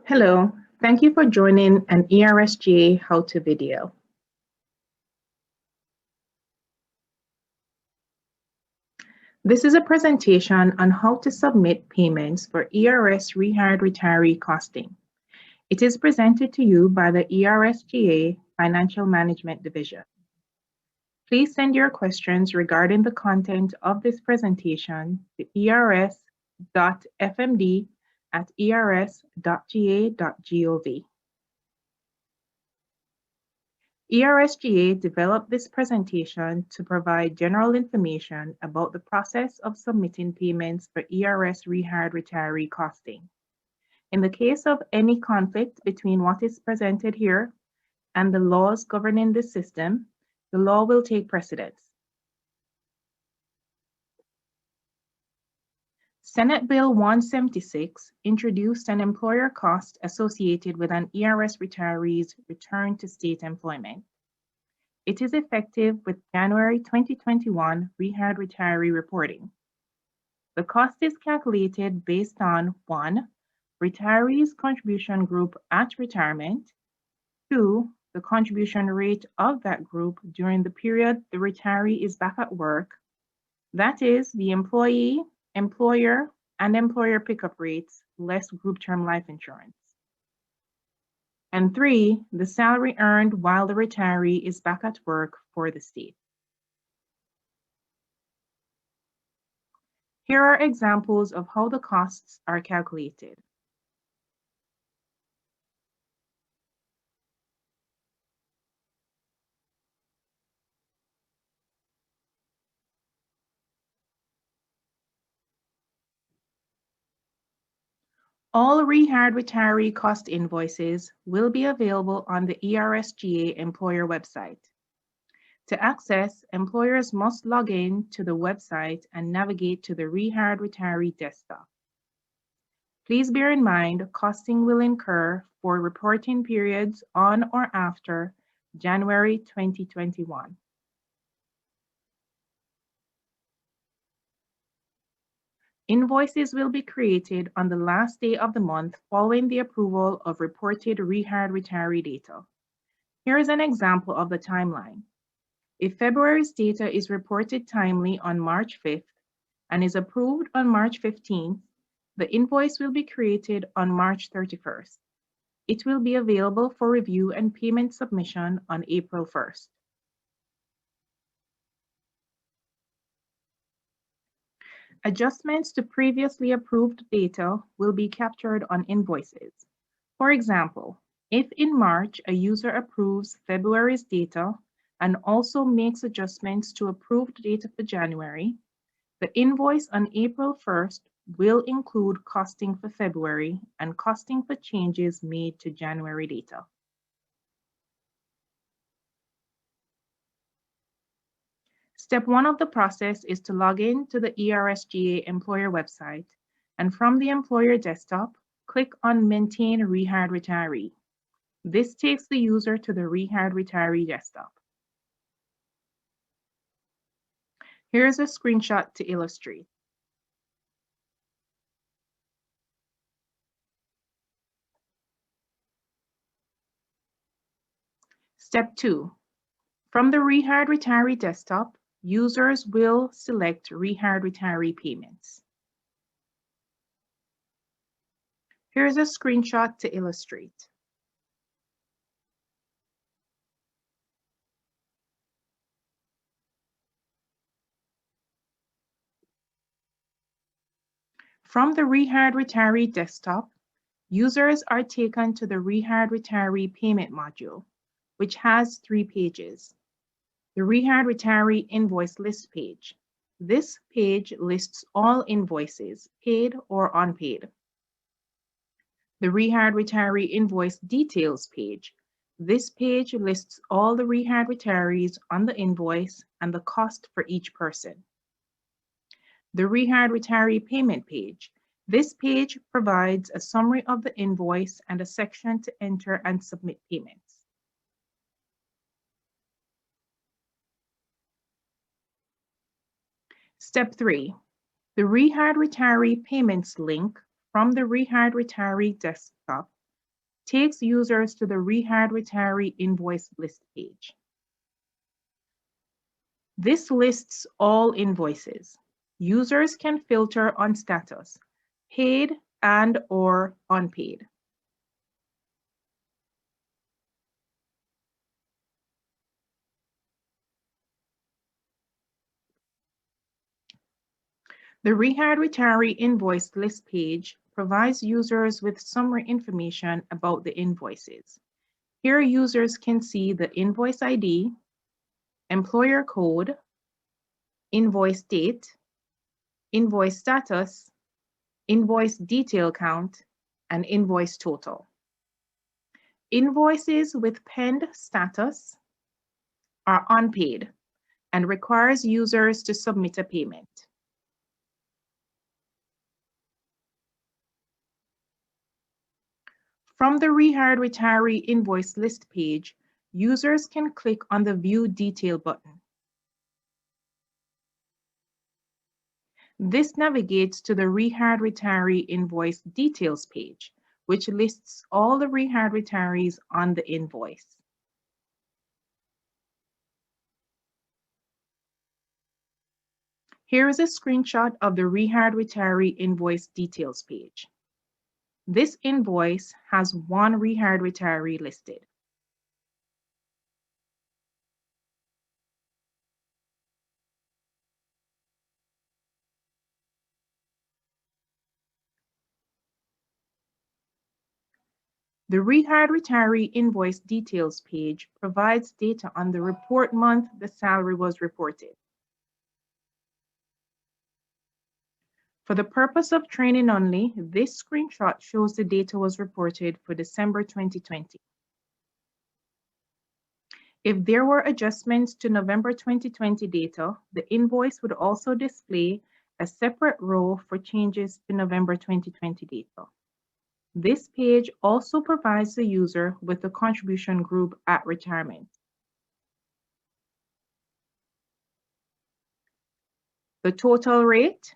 Hello, thank you for joining an ERSGA how-to video. This is a presentation on how to submit payments for ERS Rehired Retiree costing. It is presented to you by the ERSGA Financial Management Division. Please send your questions regarding the content of this presentation to ers.fmd@ers.ga.gov. ERSGA developed this presentation to provide general information about the process of submitting payments for ERS Rehired Retiree costing. In the case of any conflict between what is presented here and the laws governing this system, the law will take precedence. Senate Bill 176 introduced an employer cost associated with an ERS retiree's return to state employment. It is effective with January 2021 Rehired Retiree reporting. The cost is calculated based on 1. Retiree's contribution group at retirement, 2. The contribution rate of that group during the period the retiree is back at work, that is, the employee, employer, and employer pickup rates less group term life insurance. And 3, the salary earned while the retiree is back at work for the state. Here are examples of how the costs are calculated. All Rehired Retiree cost invoices will be available on the ERSGA employer website. To access, employers must log in to the website and navigate to the Rehired Retiree desktop. Please bear in mind, costing will incur for reporting periods on or after January 2021. Invoices will be created on the last day of the month following the approval of reported Rehired Retiree data. Here is an example of the timeline. If February's data is reported timely on March 5th and is approved on March 15th, the invoice will be created on March 31st. It will be available for review and payment submission on April 1st. Adjustments to previously approved data will be captured on invoices. For example, if in March a user approves February's data and also makes adjustments to approved data for January, the invoice on April 1st will include costing for February and costing for changes made to January data. Step 1 of the process is to log in to the ERSGA employer website, and from the employer desktop, click on Maintain Rehired Retiree. This takes the user to the Rehired Retiree desktop. Here's a screenshot to illustrate. Step 2. From the Rehired Retiree desktop, users will select Rehired Retiree payments. Here's a screenshot to illustrate. From the Rehired Retiree desktop, users are taken to the Rehired Retiree payment module, which has 3 pages. The Rehired Retiree invoice list page. This page lists all invoices, paid or unpaid. The Rehired Retiree invoice details page. This page lists all the rehired retirees on the invoice and the cost for each person. The Rehired Retiree payment page. This page provides a summary of the invoice and a section to enter and submit payments. Step 3. The Rehired Retiree payments link from the Rehired Retiree desktop takes users to the Rehired Retiree invoice list page. This lists all invoices. Users can filter on status, paid and/or unpaid. The Rehired Retiree invoice list page provides users with summary information about the invoices. Here, users can see the invoice ID, employer code, invoice date, invoice status, invoice detail count, and invoice total. Invoices with penned status are unpaid and requires users to submit a payment. From the Rehired Retiree invoice list page, users can click on the View Detail button. This navigates to the Rehired Retiree invoice details page, which lists all the rehired retirees on the invoice. Here is a screenshot of the Rehired Retiree invoice details page. This invoice has one rehired retiree listed. The Rehired Retiree invoice details page provides data on the report month the salary was reported. For the purpose of training only, this screenshot shows the data was reported for December 2020. If there were adjustments to November 2020 data, the invoice would also display a separate row for changes to November 2020 data. This page also provides the user with the contribution group at retirement, the total rate,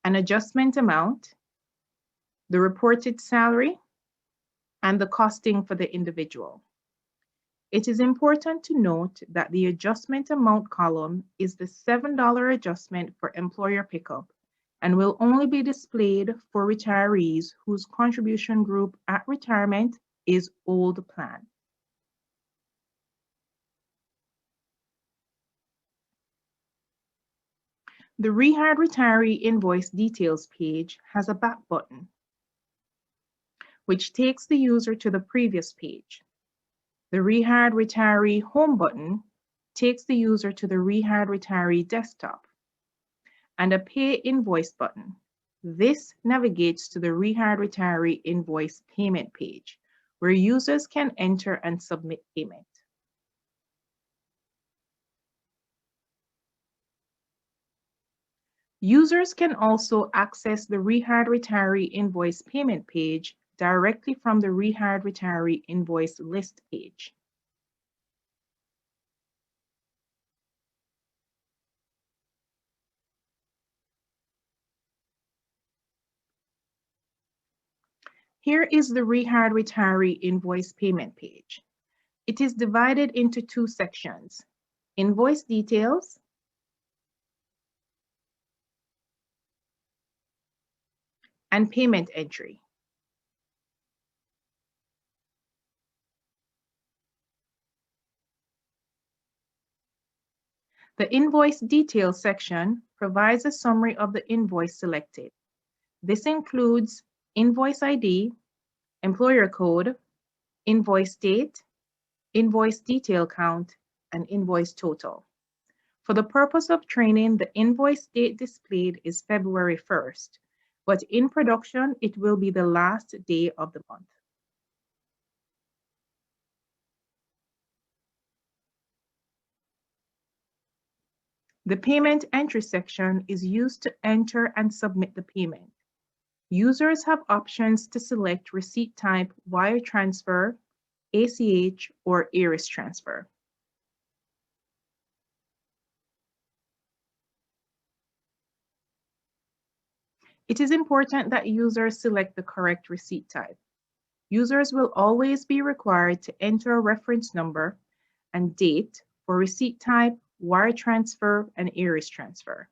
an adjustment amount, the reported salary, and the costing for the individual. It is important to note that the adjustment amount column is the $7 adjustment for employer pickup and will only be displayed for retirees whose contribution group at retirement is old plan. The Rehired Retiree invoice details page has a back button, which takes the user to the previous page. The Rehired Retiree home button takes the user to the Rehired Retiree desktop, and a Pay Invoice button. This navigates to the Rehired Retiree invoice payment page, where users can enter and submit payment. Users can also access the Rehired Retiree invoice payment page directly from the Rehired Retiree invoice list page. Here is the Rehired Retiree invoice payment page. It is divided into two sections: invoice details and payment entry. The invoice details section provides a summary of the invoice selected. This includes invoice ID, employer code, invoice date, invoice detail count, and invoice total. For the purpose of training, the invoice date displayed is February 1st, but in production, it will be the last day of the month. The payment entry section is used to enter and submit the payment. Users have options to select receipt type, wire transfer, ACH, or Iris transfer. It is important that users select the correct receipt type. Users will always be required to enter a reference number and date for receipt type, wire transfer, and IRS transfer.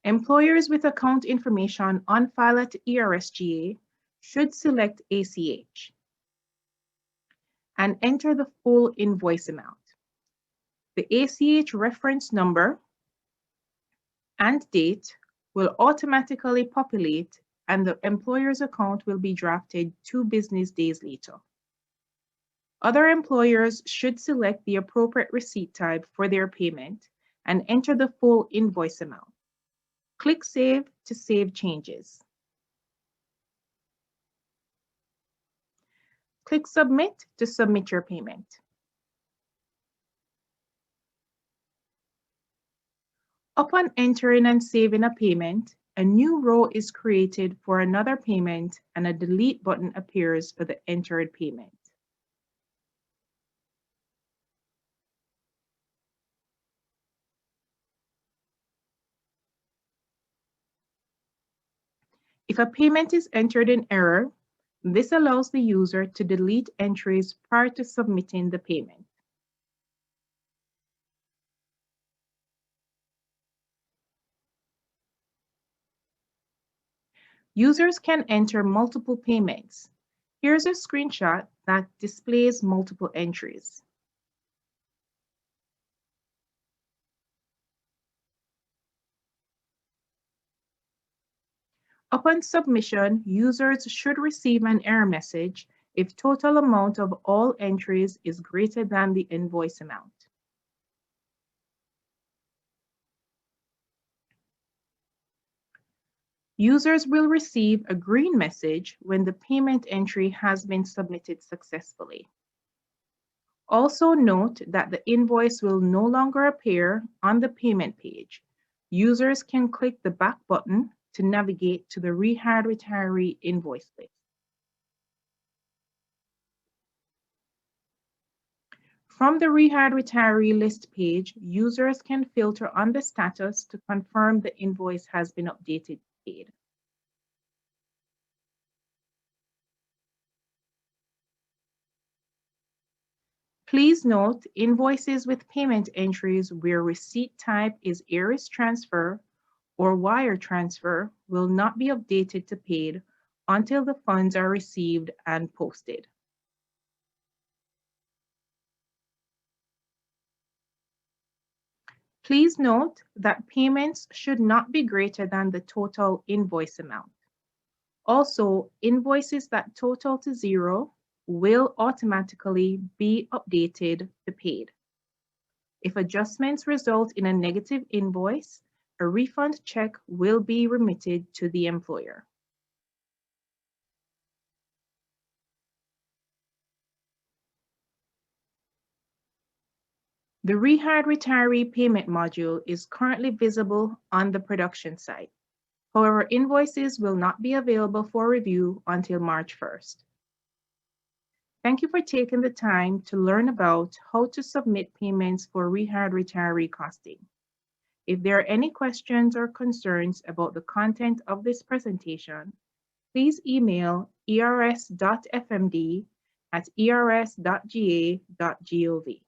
Employers with account information on file at ERSGA should select ACH and enter the full invoice amount. The ACH reference number and date will automatically populate, and the employer's account will be drafted 2 business days later. Other employers should select the appropriate receipt type for their payment and enter the full invoice amount. Click Save to save changes. Click Submit to submit your payment. Upon entering and saving a payment, a new row is created for another payment and a delete button appears for the entered payment. If a payment is entered in error, this allows the user to delete entries prior to submitting the payment. Users can enter multiple payments. Here's a screenshot that displays multiple entries. Upon submission, users should receive an error message if total amount of all entries is greater than the invoice amount. Users will receive a green message when the payment entry has been submitted successfully. Also note that the invoice will no longer appear on the payment page. Users can click the back button to navigate to the Rehired Retiree invoice list. From the Rehired Retiree list page, users can filter on the status to confirm the invoice has been updated to paid. Please note, invoices with payment entries where receipt type is IRS transfer or wire transfer will not be updated to paid until the funds are received and posted. Please note that payments should not be greater than the total invoice amount. Also, invoices that total to 0 will automatically be updated to paid. If adjustments result in a negative invoice, a refund check will be remitted to the employer. The Rehired Retiree payment module is currently visible on the production site. However, invoices will not be available for review until March 1st. Thank you for taking the time to learn about how to submit payments for Rehired Retiree costing. If there are any questions or concerns about the content of this presentation, please email ers.fmd@ers.ga.gov.